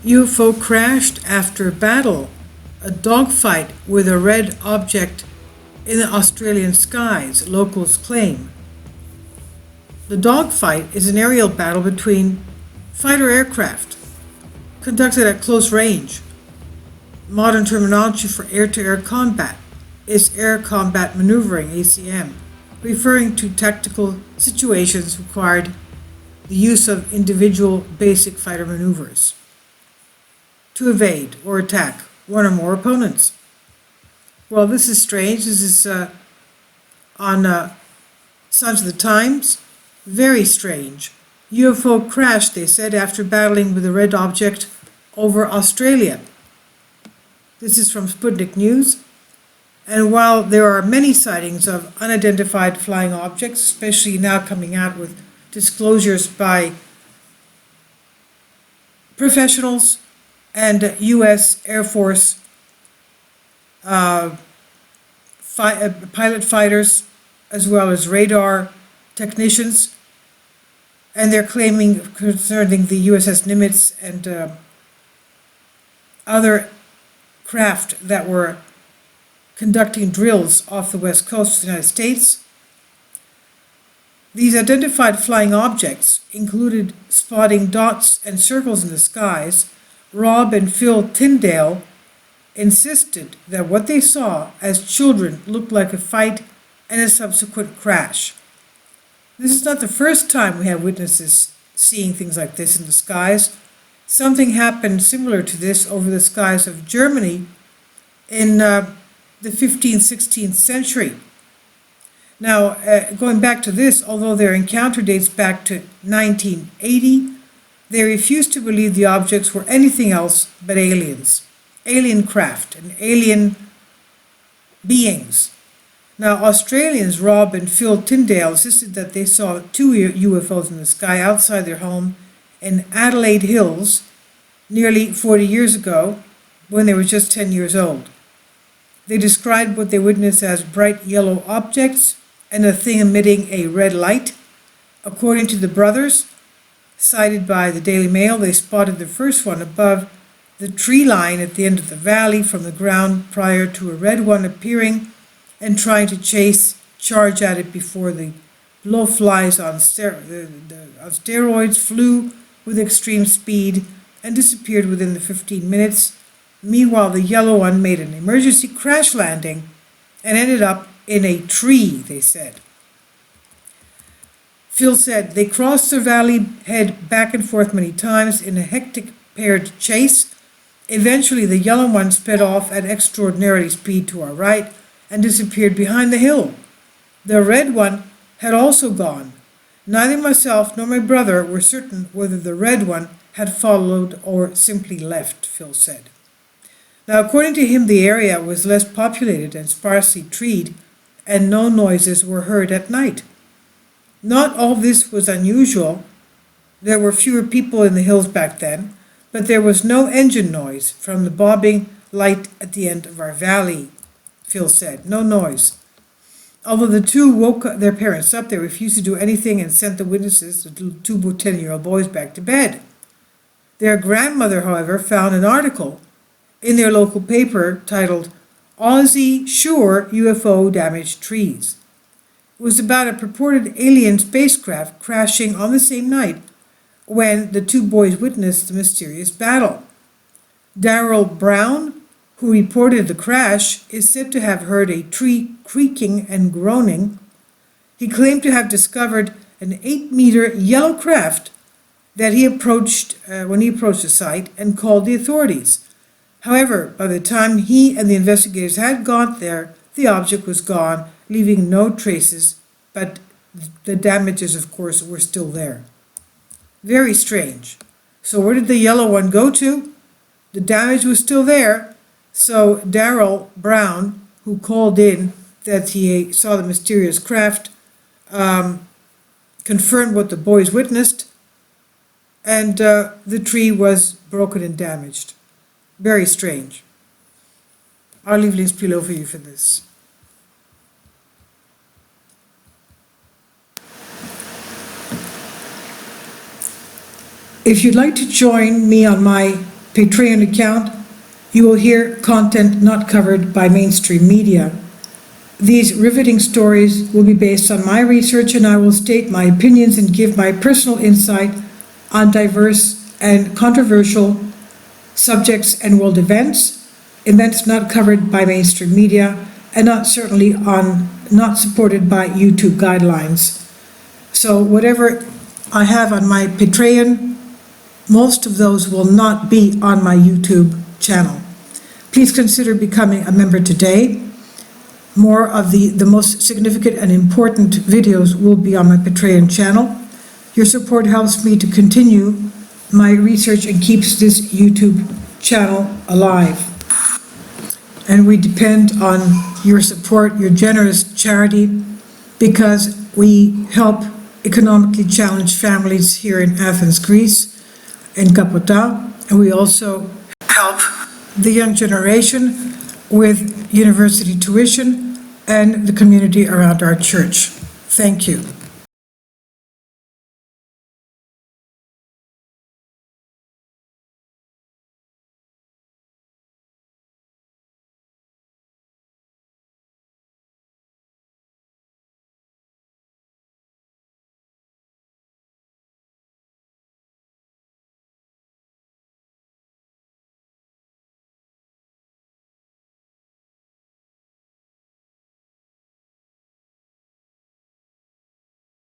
UFO crashed after battle, a dogfight with a red object in the Australian skies, locals claim. The dogfight is an aerial battle between fighter aircraft conducted at close range. Modern terminology for air-to-air combat is air combat maneuvering, ACM, referring to tactical situations required the use of individual basic fighter maneuvers to evade or attack one or more opponents. Well, this is strange. This is on Sons of the Times. Very strange. UFO crashed, they said, after battling with a red object over Australia. This is from Sputnik News. And while there are many sightings of unidentified flying objects, especially now coming out with disclosures by professionals and U.S. Air Force pilot fighters, as well as radar technicians, and they're claiming concerning the USS Nimitz and other craft that were conducting drills off the west coast of the United States. These identified flying objects included spotting dots and circles in the skies. Rob and Phil Tyndale insisted that what they saw as children looked like a fight and a subsequent crash. This is not the first time we have witnesses seeing things like this in the skies. Something happened similar to this over the skies of Germany in the 15th, 16th century. Now, going back to this, although their encounter dates back to 1980, they refused to believe the objects were anything else but aliens, alien craft, and alien beings. Now, Australians Rob and Phil Tyndale insisted that they saw two UFOs in the sky outside their home in Adelaide Hills nearly 40 years ago when they were just 10 years old. They described what they witnessed as bright yellow objects and a thing emitting a red light. According to the brothers, cited by the Daily Mail, they spotted the first one above the tree line at the end of the valley from the ground prior to a red one appearing and trying to charge at it before the blowflies on steroids flew with extreme speed and disappeared within the 15 minutes. Meanwhile, the yellow one made an emergency crash landing and ended up in a tree, they said. Phil said they crossed the valley head back and forth many times in a hectic paired chase. Eventually, the yellow one sped off at extraordinary speed to our right and disappeared behind the hill. The red one had also gone. Neither myself nor my brother were certain whether the red one had followed or simply left, Phil said. Now, according to him, the area was less populated and sparsely treed, and no noises were heard at night. Not all this was unusual. There were fewer people in the hills back then, but there was no engine noise from the bobbing light at the end of our valley, Phil said. No noise. Although the two woke their parents up, they refused to do anything and sent the witnesses, the two 10-year-old boys, back to bed. Their grandmother, however, found an article in their local paper titled Aussie Sure UFO Damaged Trees. It was about a purported alien spacecraft crashing on the same night when the two boys witnessed the mysterious battle. Darrell Brown, who reported the crash, is said to have heard a tree creaking and groaning. He claimed to have discovered an 8-meter yellow craft that he approached when he approached the site and called the authorities. However, by the time he and the investigators had got there, the object was gone, leaving no traces, but the damages, of course, were still there. Very strange. So where did the yellow one go to? The damage was still there. So Darrell Brown, who called in that he saw the mysterious craft, confirmed what the boys witnessed, and the tree was broken and damaged. Very strange. I'll leave links below for you for this. If you'd like to join me on my Patreon account, you will hear content not covered by mainstream media. These riveting stories will be based on my research, and I will state my opinions and give my personal insight on diverse and controversial subjects and world events not covered by mainstream media, and not supported by YouTube guidelines. So whatever I have on my Patreon, most of those will not be on my YouTube channel. Please consider becoming a member today. More of the most significant and important videos will be on my Patreon channel. Your support helps me to continue my research and keeps this YouTube channel alive. And we depend on your support, your generous charity, because we help economically challenged families here in Athens, Greece, in Kapota, and we also help the young generation with university tuition and the community around our church. Thank you.